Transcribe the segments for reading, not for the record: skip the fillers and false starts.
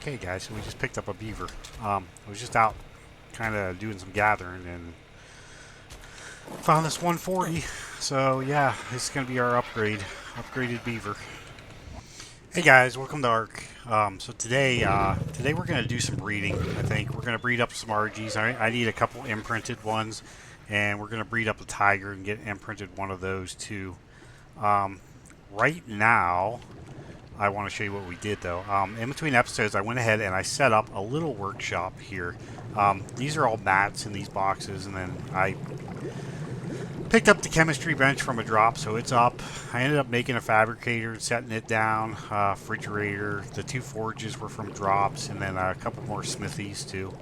Okay, guys, so we just picked up a beaver. I was just out kind of doing some gathering and found this 140. So, yeah, this is going to be our upgraded beaver. Hey guys, welcome to Ark. Today we're going to do some breeding. I think we're going to breed up some RGs. I need a couple imprinted ones, and we're going to breed up a tiger and get imprinted one of those too. Right now, I want to show you what we did though. In between episodes, I went ahead and I set up a little workshop here. These are all mats in these boxes, and then I picked up the chemistry bench from a drop, so it's up. I ended up making a fabricator, setting it down, refrigerator. The two forges were from drops, and then a couple more smithies too.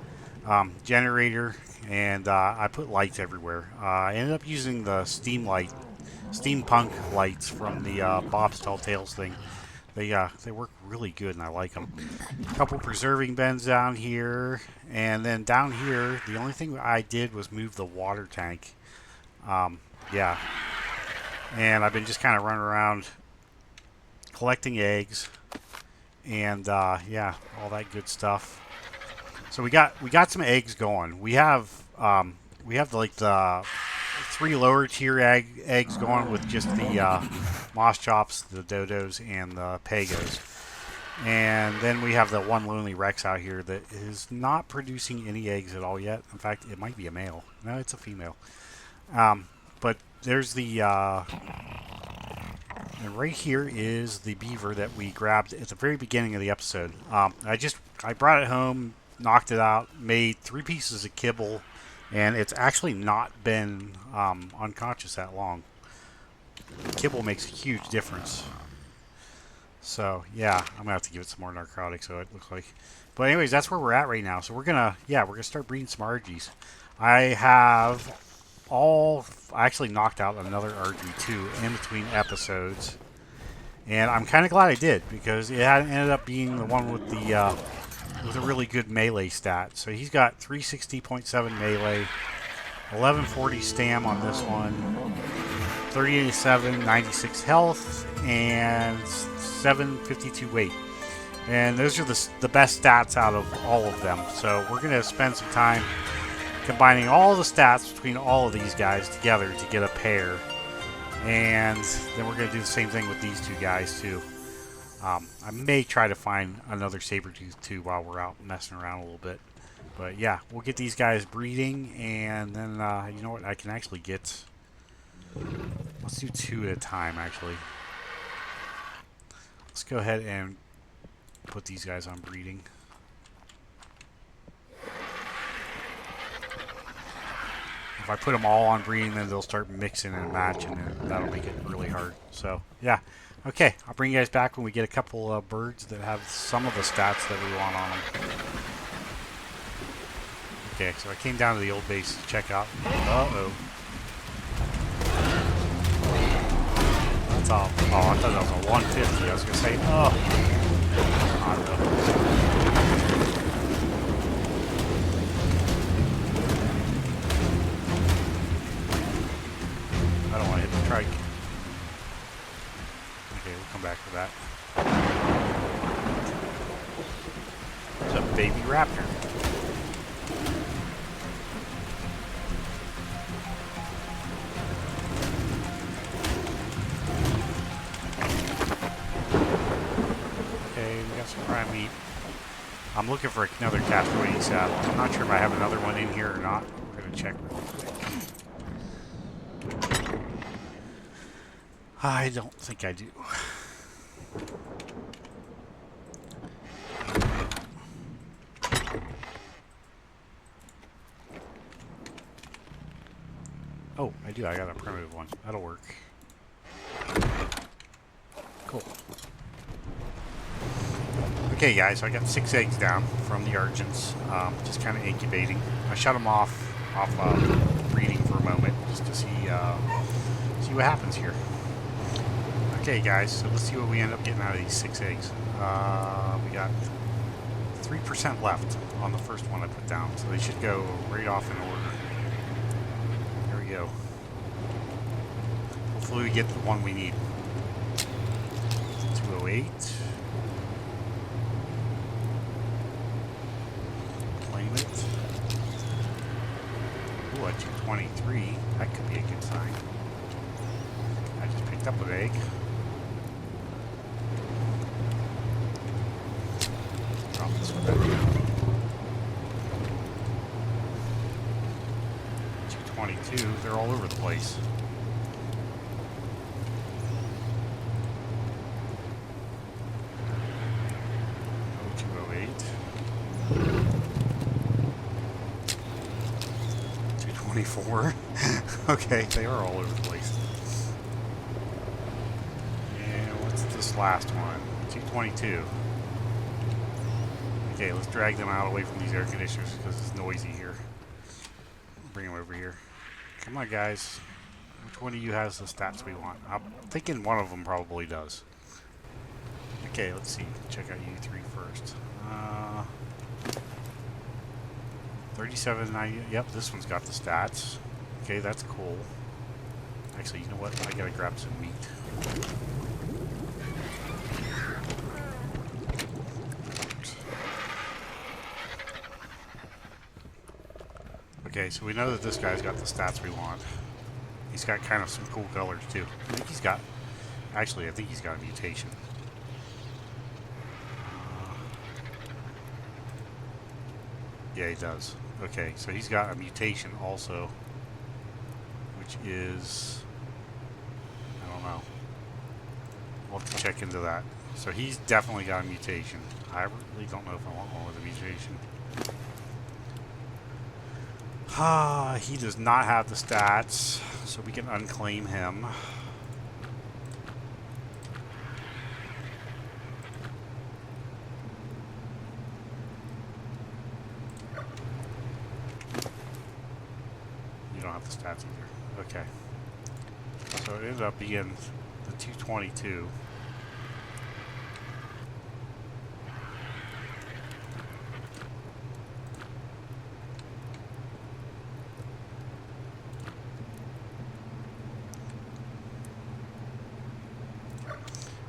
Generator, and I put lights everywhere. I ended up using the steampunk lights from the Bob's Tall Tales thing. They work really good, and I like them. A couple preserving bins down here, and then down here, the only thing I did was move the water tank. Yeah, and I've been just kind of running around collecting eggs, and yeah, all that good stuff. So we got some eggs going. We have like the 3 lower tier eggs going with just the moss chops, the dodos, and the pagos. And then we have the one lonely Rex out here that is not producing any eggs at all yet. In fact, it might be a male. No, it's a female. But there's the and right here is the beaver that we grabbed at the very beginning of the episode. I brought it home, knocked it out, made 3 pieces of kibble, and it's actually not been unconscious that long. Kibble makes a huge difference. So yeah, I'm gonna have to give it some more narcotics, so it looks like. But anyways, that's where we're at right now. So we're gonna start breeding some RGs. I actually knocked out another RG2 in between episodes, and I'm kind of glad I did, because it ended up being the one with the with a really good melee stat. So he's got 360.7 melee, 1140 stam on this one, 3087, 96 health, and 752 weight. And those are the best stats out of all of them. So we're going to spend some time combining all the stats between all of these guys together to get a pair. And then we're going to do the same thing with these 2 guys too. I may try to find another saber-tooth too while we're out messing around a little bit. But yeah, we'll get these guys breeding, and then you know what, I can actually get... Let's do 2 at a time, actually. Let's go ahead and put these guys on breeding. If I put them all on breeding, then they'll start mixing and matching, and that'll make it really hard. So, yeah. Okay, I'll bring you guys back when we get a couple of birds that have some of the stats that we want on them. Okay, so I came down to the old base to check out. Uh-oh. That's all. Oh, I thought that was a 150. I was going to say, oh. I don't want to hit the trike. Okay, we'll come back for that. There's a baby raptor. Some prime meat. I'm looking for another Todaywe saddle. I'm not sure if I have another one in here or not. We're going to check real quick. I don't think I do. Oh, I do. I got a primitive one. That'll work. Cool. Okay guys, so I got 6 eggs down from the Argents, just kind of incubating. I shut them off breeding for a moment just to see what happens here. Okay guys, so let's see what we end up getting out of these 6 eggs. We got 3% left on the first one I put down, so they should go right off in order. There we go. Hopefully we get the one we need. 208. 223. That could be a good sign. I just picked up an egg. Drop this one back down. 222. They're all over the place. Oh, 208. 224. Okay, they are all over the place. And what's this last one? 222. Okay, let's drag them out away from these air conditioners because it's noisy here. Bring them over here. Come on, guys. Which one of you has the stats we want? I'm thinking one of them probably does. Okay, let's see. Check out U3 first. 3790. Yep, this one's got the stats. Okay, that's cool. Actually, you know what? I gotta grab some meat. Okay, so we know that this guy's got the stats we want. He's got kind of some cool colors too. I think he's got, actually, I think he's got a mutation. Yeah, he does. Okay, so he's got a mutation also, which is, I don't know. We'll have to check into that. So he's definitely got a mutation. I really don't know if I want one with a mutation. He does not have the stats, so we can unclaim him. You don't have the stats either. Okay. So it ended up being the 222.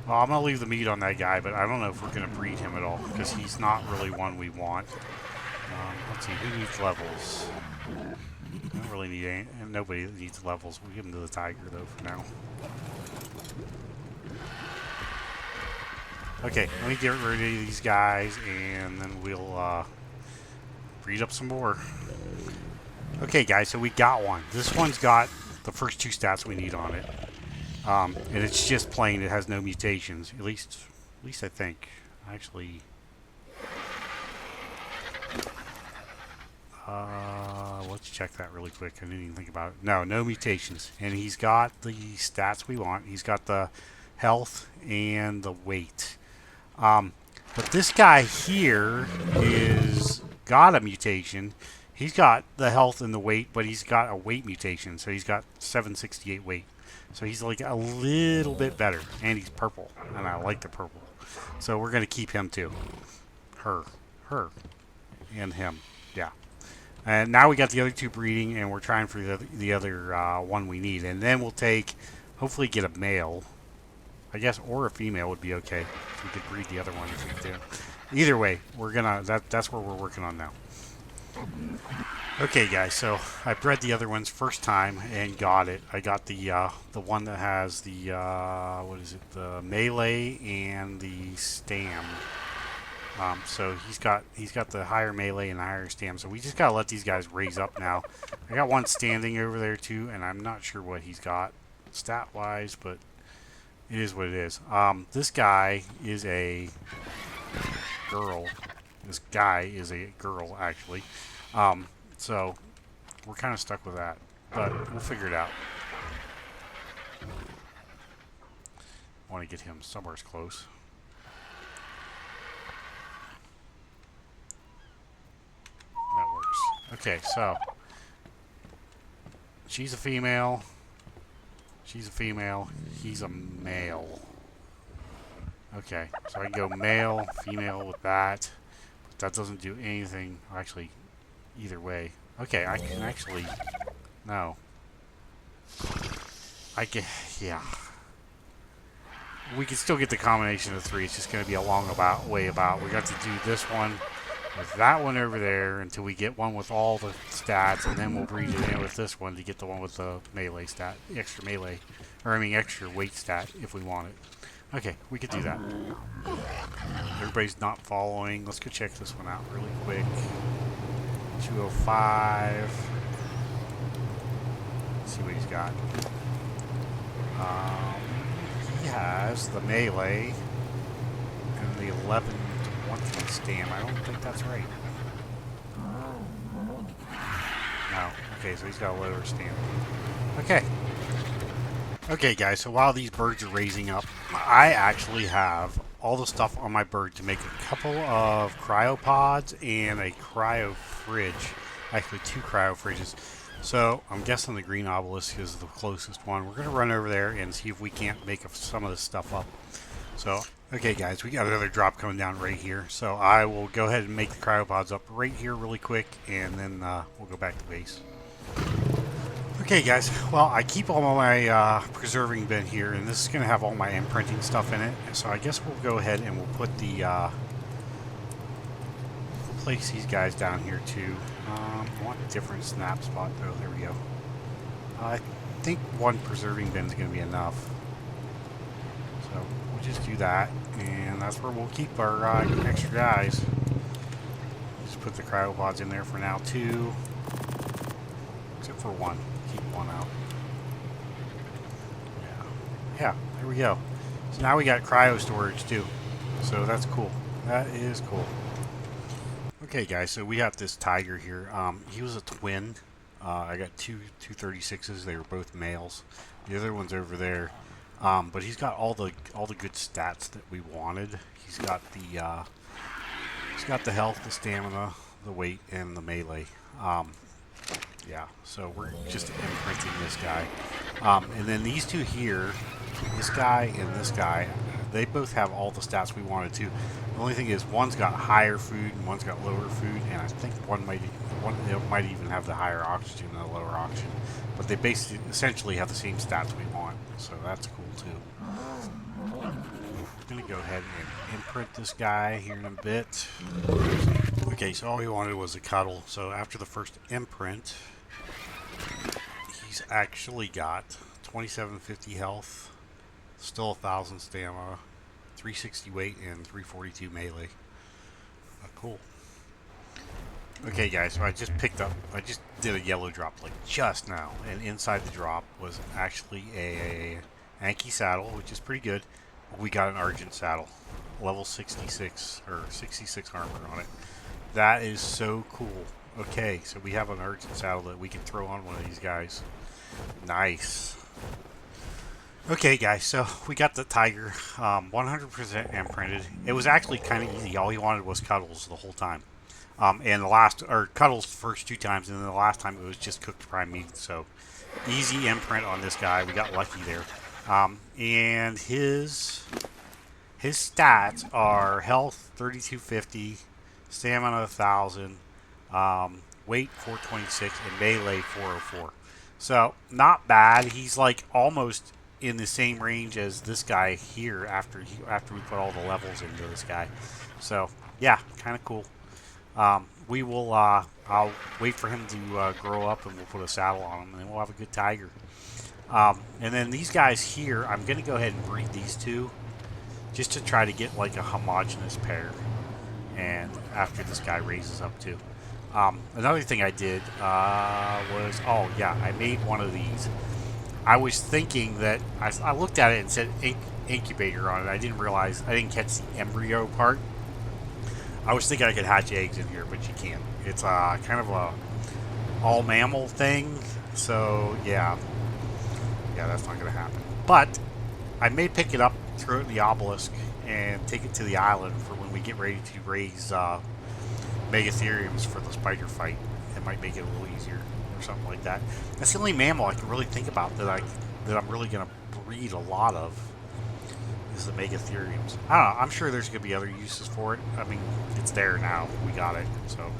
Well, I'm going to leave the meat on that guy, but I don't know if we're going to breed him at all, because he's not really one we want. Let's see, who needs levels? I don't really need any, nobody needs levels. We'll give him to the tiger, though, for now. Okay, let me get rid of these guys, and then we'll breed up some more. Okay, guys, so we got one. This one's got the first two stats we need on it. And it's just plain, it has no mutations. At least I think. Actually, let's check that really quick. I didn't even think about it. No mutations. And he's got the stats we want. He's got the health and the weight. But this guy here is got a mutation. He's got the health and the weight, but he's got a weight mutation. So he's got 768 weight. So he's like a little bit better. And he's purple. And I like the purple. So we're going to keep him too. Her. And him. Yeah. And now we got the other two breeding. And we're trying for the other one we need. And then we'll take, hopefully get a male. I guess, or a female would be okay. We could breed the other one if we do. Either way, we're going to, that's what we're working on now. Okay, guys, so I bred the other ones first time and got it. I got the one that has the what is it? The melee and the stam. So he's got the higher melee and the higher stam. So we just gotta let these guys raise up now. I got one standing over there too, and I'm not sure what he's got stat wise, but it is what it is. This guy is a girl. This guy is a girl, actually. So we're kind of stuck with that, but we'll figure it out. I want to get him somewhere close. That works. Okay, so she's a female. She's a female. He's a male. Okay, so I can go male, female with that. But that doesn't do anything. Actually, either way. Okay, I can actually... No. I can... Yeah. We can still get the combination of three. It's just going to be a long way about. We got to do this one with that one over there until we get one with all the stats, and then we'll breed it in with this one to get the one with the melee stat, extra melee, or I mean extra weight stat if we want it. Okay, we could do that. Everybody's not following. Let's go check this one out really quick. 205. Let's see what he's got. He has the melee and the 11-20 stam. I don't think that's right. No. Okay, so he's got a lower stam. Okay. Okay, guys, so while these birds are raising up, I actually have all the stuff on my bird to make a couple of cryopods and a cryo fridge. Actually, 2 cryo fridges. So I'm guessing the green obelisk is the closest one. We're going to run over there and see if we can't make some of this stuff up. So, okay, guys, we got another drop coming down right here. So I will go ahead and make the cryopods up right here really quick, and then we'll go back to base. Okay, guys, well, I keep all my preserving bin here, and this is going to have all my imprinting stuff in it. So I guess we'll go ahead and we'll put the, we'll place these guys down here too. I want a different snap spot though. There we go. I think one preserving bin is going to be enough. So we'll just do that, and that's where we'll keep our extra guys. Just put the cryopods in there for now too. Except for one. Keep one out. Yeah, there we go. So now we got cryo storage too. So that's cool. That is cool. Okay, guys, so we got this tiger here. He was a twin. I got two 236s. They were both males. The other one's over there. But he's got all the good stats that we wanted. He's got the health, the stamina, the weight, and the melee. Yeah, so we're just imprinting this guy. And then these two here, this guy and this guy, they both have all the stats we wanted to. The only thing is one's got higher food and one's got lower food, and I think one might even have the higher oxygen and the lower oxygen. But they basically essentially have the same stats we want, so that's cool too. I'm gonna go ahead and imprint this guy here in a bit. Okay, so all he wanted was a cuddle. So after the first imprint, he's actually got 2750 health, still 1000 stamina, 360 weight, and 342 melee. Cool. Okay, guys, so I just did a yellow drop like just now, and inside the drop was actually a Anki saddle, which is pretty good. We got an Argent saddle, level 66 or 66 armor on it. That is so cool. Okay, so we have an Argent saddle that we can throw on one of these guys. Nice. Okay, guys, so we got the tiger 100% imprinted. It was actually kind of easy. All he wanted was cuddles the whole time. And cuddles the first 2 times, and then the last time it was just cooked prime meat. So easy imprint on this guy. We got lucky there. And his stats are health 3250, stamina 1000, weight 426, and melee 404. So not bad. He's like almost in the same range as this guy here after we put all the levels into this guy. So yeah, kind of cool. We will I'll wait for him to grow up, and we'll put a saddle on him, and then we'll have a good tiger. And then these guys here, I'm going to go ahead and breed these two just to try to get like a homogeneous pair, and after this guy raises up too. Another thing I did was, oh yeah, I made one of these. I was thinking that, I looked at it and said incubator on it. I didn't catch the embryo part. I was thinking I could hatch eggs in here, but you can't. It's kind of a all mammal thing, so yeah, that's not going to happen. But I may pick it up, throw it in the obelisk, and take it to the island for when we get ready to raise megatheriums for the spider fight. It might make it a little easier or something like that. That's the only mammal I can really think about that I'm really going to breed a lot of, is the megatheriums. I don't know. I'm sure there's going to be other uses for it. I mean, it's there now. We got it. So,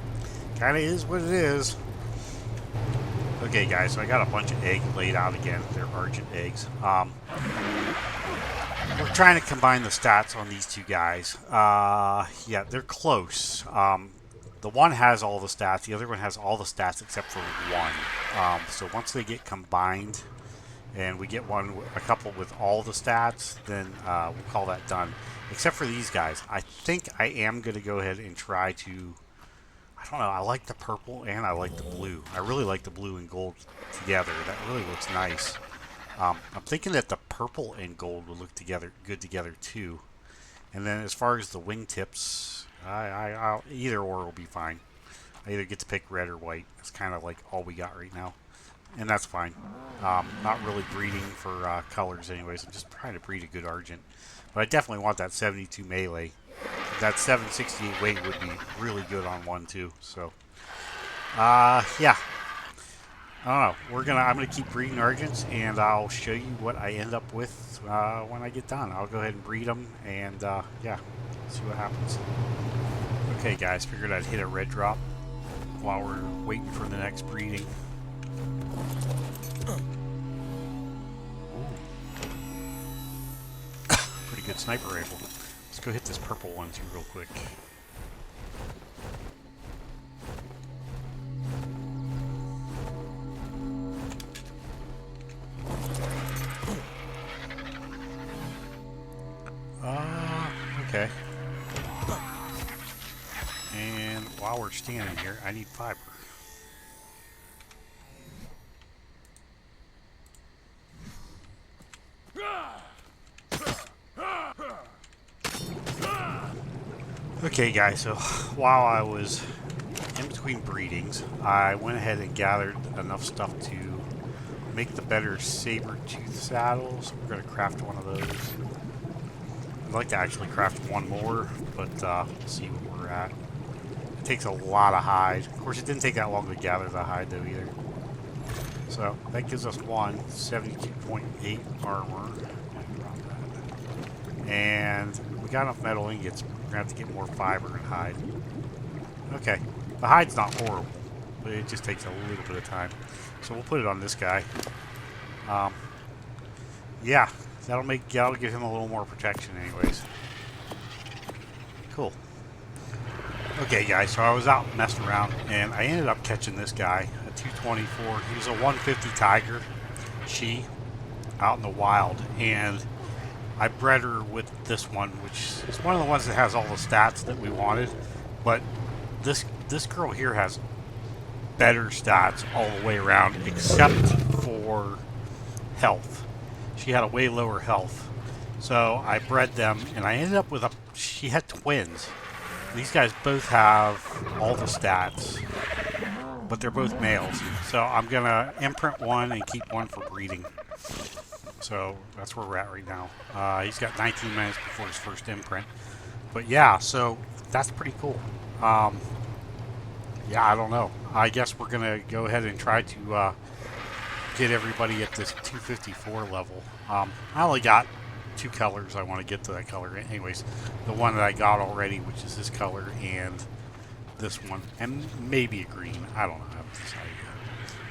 kind of is what it is. Okay, guys. So I got a bunch of eggs laid out again. They're Argent eggs. We're trying to combine the stats on these two guys. Yeah, they're close. the one has all the stats. The other one has all the stats except for one. So once they get combined, and we get a couple with all the stats, then we'll call that done. Except for these guys. I think I am going to go ahead and try to... I don't know, I like the purple and I like the blue. I really like the blue and gold together. That really looks nice. I'm thinking that the purple and gold would look good together too. And then as far as the wingtips, I'll either or will be fine. I either get to pick red or white. That's kind of like all we got right now. And that's fine. Not really breeding for colors anyways. I'm just trying to breed a good Argent. But I definitely want that 72 melee. That 768 weight would be really good on one too. So, yeah. I don't know. I'm gonna keep breeding Argents, and I'll show you what I end up with when I get done. I'll go ahead and breed them, and yeah, see what happens. Okay, guys. Figured I'd hit a red drop while we're waiting for the next breeding. Pretty good sniper rifle. Let's go hit this purple one too real quick. Okay. And while we're standing here, I need fiber. Okay guys, so while I was in between breedings, I went ahead and gathered enough stuff to make the better saber tooth saddles. We're going to craft one of those. I'd like to actually craft one more, but we'll see where we're at. It takes a lot of hide. Of course, it didn't take that long to gather the hide though either. So that gives us 72.8 armor. And we got enough metal ingots. We're going to have to get more fiber and hide. Okay. The hide's not horrible, but it just takes a little bit of time. So we'll put it on this guy. Yeah. That'll give him a little more protection anyways. Cool. Okay, guys. So I was out messing around, and I ended up catching this guy, a 224. He was a 150 Tiger. She, out in the wild. And I bred her with this one, which is one of the ones that has all the stats that we wanted. But this girl here has better stats all the way around, except for health. She had a way lower health. So I bred them, and I ended up with she had twins. These guys both have all the stats, but they're both males. So I'm going to imprint one and keep one for breeding. So that's where we're at right now. He's got 19 minutes before his first imprint. But yeah, so that's pretty cool. Yeah, I don't know. I guess we're going to go ahead and try to get everybody at this 254 level. I only got 2 colors. I want to get to that color. Anyways, the one that I got already, which is this color, and this one. And maybe a green. I don't know. I haven't decided yet.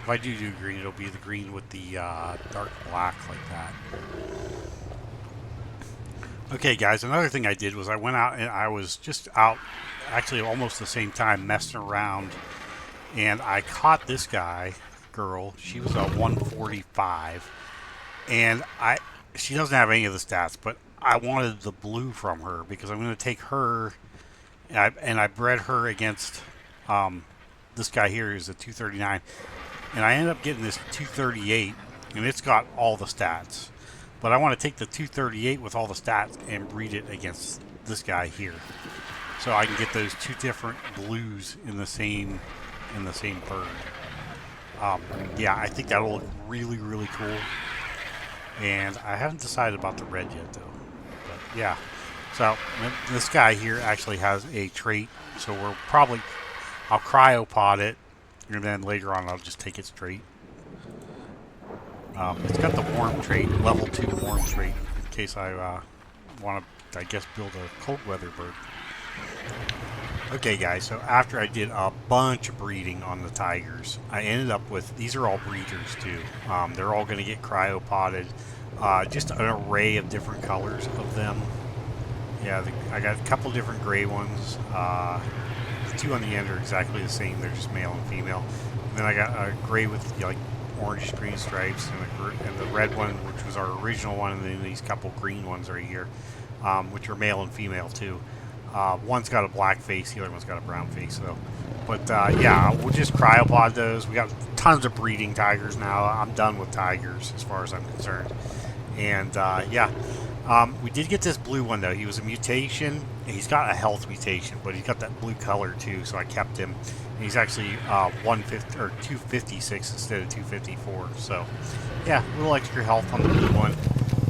If I do green, it'll be the green with the dark black like that. Okay, guys, another thing I did was I went out and I was just out, actually almost the same time, messing around, and I caught this girl. She was a 145, and she doesn't have any of the stats, but I wanted the blue from her because I'm going to take her, and I bred her against this guy here who's a 239, and I ended up getting this 238, and it's got all the stats. But I want to take the 238 with all the stats and breed it against this guy here, so I can get those 2 different blues in the same bird. Yeah, I think that'll look really, really cool. And I haven't decided about the red yet, though. But yeah, so this guy here actually has a trait, so I'll cryopod it, and then later on I'll just take it straight. It's got the warm trait, level 2 warm trait, in case I want to, I guess, build a cold weather bird. Okay, guys, so after I did a bunch of breeding on the tigers, I ended up with, these are all breeders too. They're all going to get cryopoded. Just an array of different colors of them. Yeah, I got a couple different gray ones. the two on the end are exactly the same. They're just male and female. And then I got a gray with like orange green stripes, and the red one, which was our original one, and then these couple green ones right here, which are male and female too. One's got a black face, the other one's got a brown face though. But yeah, we'll just cryopod those. We got tons of breeding tigers now. I'm done with tigers as far as I'm concerned. And yeah, we did get this blue one though. He was a mutation. He's got a health mutation, but he's got that blue color too, so I kept him. And he's actually 150 or 256 instead of 254. So yeah, a little extra health on the blue one,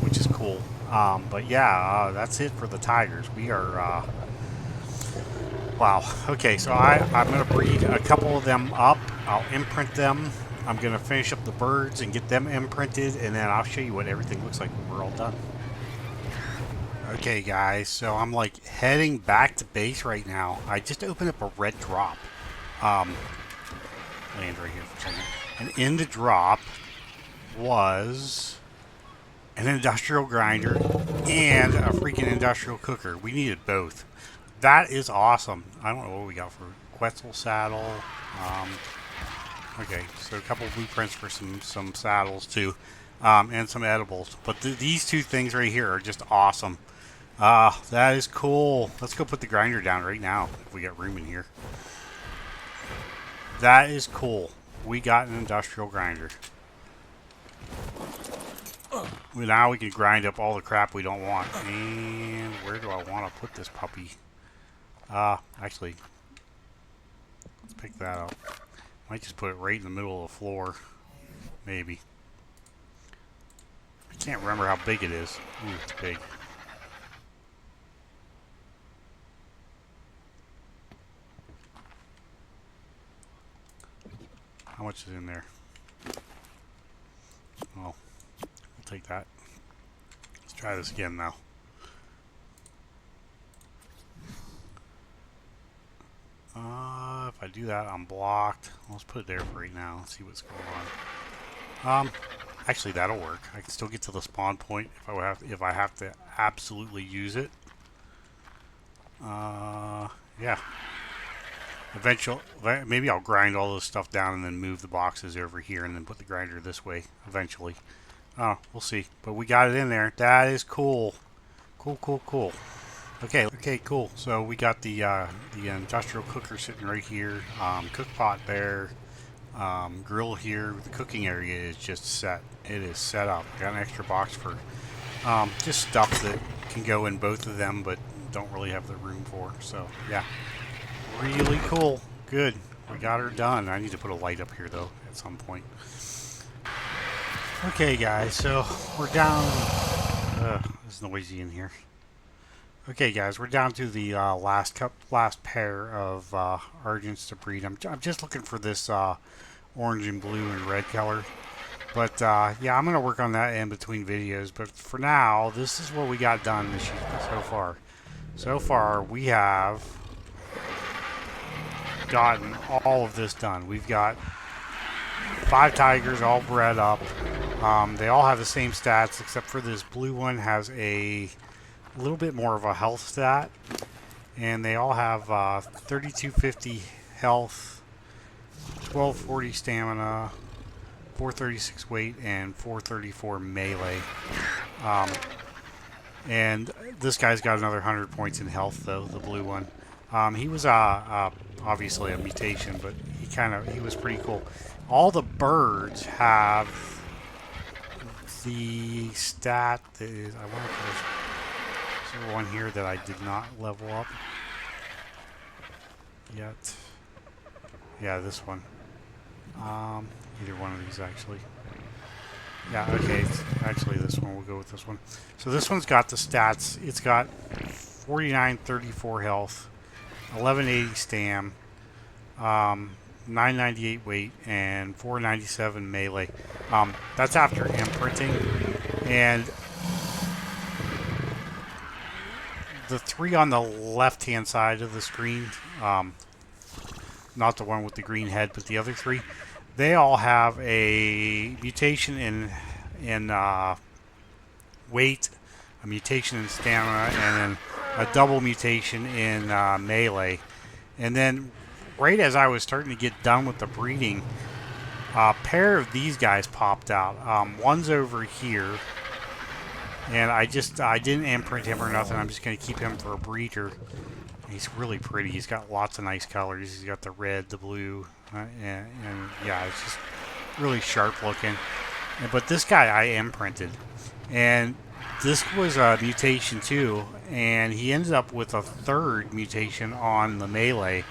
which is cool. But yeah, that's it for the tigers. We are wow. Okay, so I'm going to breed a couple of them up. I'll imprint them. I'm going to finish up the birds and get them imprinted, and then I'll show you what everything looks like when we're all done. Okay, guys, so I'm like heading back to base right now. I just opened up a red drop. Land right here for a second. And in the drop was an industrial grinder and a freaking industrial cooker. We needed both. That is awesome. I don't know what we got for Quetzal saddle. Okay, so a couple blueprints for some saddles too, and some edibles. But these two things right here are just awesome. That is cool. Let's go put the grinder down right now if we got room in here. That is cool. We got an industrial grinder. Now we can grind up all the crap we don't want. And where do I want to put this puppy? Actually, let's pick that up. Might just put it right in the middle of the floor. Maybe. I can't remember how big it is. Ooh, it's big. How much is in there? Well, we'll take that. Let's try this again now. If I do that, I'm blocked. Let's put it there for right now and see what's going on. Actually, that'll work. I can still get to the spawn point if I have to absolutely use it. Yeah. Eventually, maybe I'll grind all this stuff down and then move the boxes over here and then put the grinder this way eventually. Oh, we'll see. But we got it in there. That is cool. Cool, cool, cool. Okay, cool. So we got the industrial cooker sitting right here. Cook pot there. Grill here. The cooking area is just set. It is set up. Got an extra box for just stuff that can go in both of them, but don't really have the room for. So yeah, really cool. Good. We got her done. I need to put a light up here though at some point. Okay, guys. So we're down. It's noisy in here. Okay, guys, we're down to the last pair of Argents to breed. I'm just looking for this orange and blue and red color. But yeah, I'm going to work on that in between videos. But for now, this is what we got done this year so far. So far, we have gotten all of this done. We've got 5 tigers all bred up. They all have the same stats, except for this blue one has a little bit more of a health stat, and they all have 3250 health, 1240 stamina, 436 weight, and 434 melee. And this guy's got another 100 points in health though, the blue one. He was obviously a mutation, but he was pretty cool. All the birds have the stat that is, I wonder if there's one here that I did not level up yet. Yeah, this one. Either one of these actually. Yeah, okay, it's actually this one. We'll go with this one. So this one's got the stats. It's got 4934 health, 1180 stam, 998 weight, and 497 melee. That's after imprinting. And the 3 on the left-hand side of the screen, not the one with the green head, but the other 3, they all have a mutation in weight, a mutation in stamina, and then a double mutation in melee. And then right as I was starting to get done with the breeding, a pair of these guys popped out. One's over here, and I didn't imprint him or nothing. I'm just going to keep him for a breeder. He's really pretty. He's got lots of nice colors. He's got the red, the blue, and yeah, it's just really sharp looking. But this guy I imprinted, and this was a mutation too, and he ended up with a third mutation on the melee.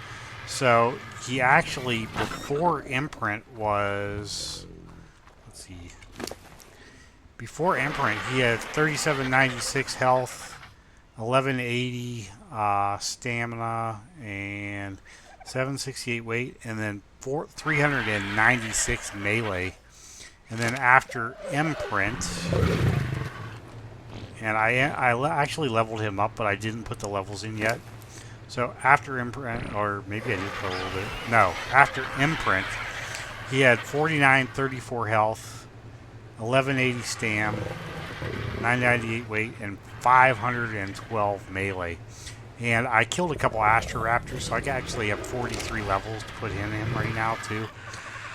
So he actually, before imprint was, let's see, before imprint he had 3796 health, 1180 stamina, and 768 weight, and then 396 melee. And then after imprint, and I actually leveled him up, but I didn't put the levels in yet. So after imprint, or maybe I did put a little bit. No, after imprint, he had 4934 health, 1180 stam, 998 weight, and 512 melee. And I killed a couple Astroraptors, so I actually have 43 levels to put him in right now too.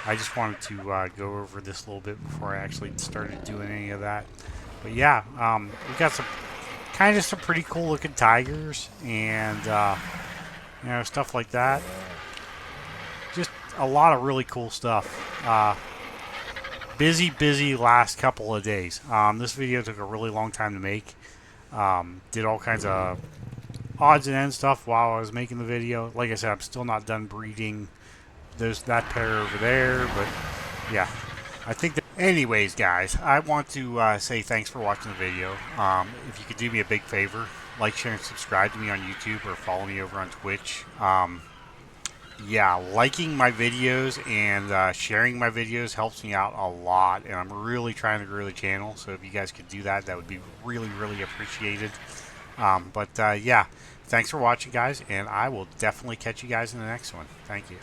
I just wanted to go over this a little bit before I actually started doing any of that. But yeah, we got some some pretty cool looking tigers and you know, stuff like that. Just a lot of really cool stuff. Busy last couple of days. This video took a really long time to make. Did all kinds of odds and ends stuff while I was making the video. Like I said, I'm still not done breeding. There's that pair over there, but yeah, I think that. Anyways, guys, I want to say thanks for watching the video. If you could do me a big favor, like, share, and subscribe to me on YouTube or follow me over on Twitch. Yeah, liking my videos and sharing my videos helps me out a lot, and I'm really trying to grow the channel. So if you guys could do that, that would be really appreciated. Yeah, thanks for watching, guys, and I will definitely catch you guys in the next one. Thank you.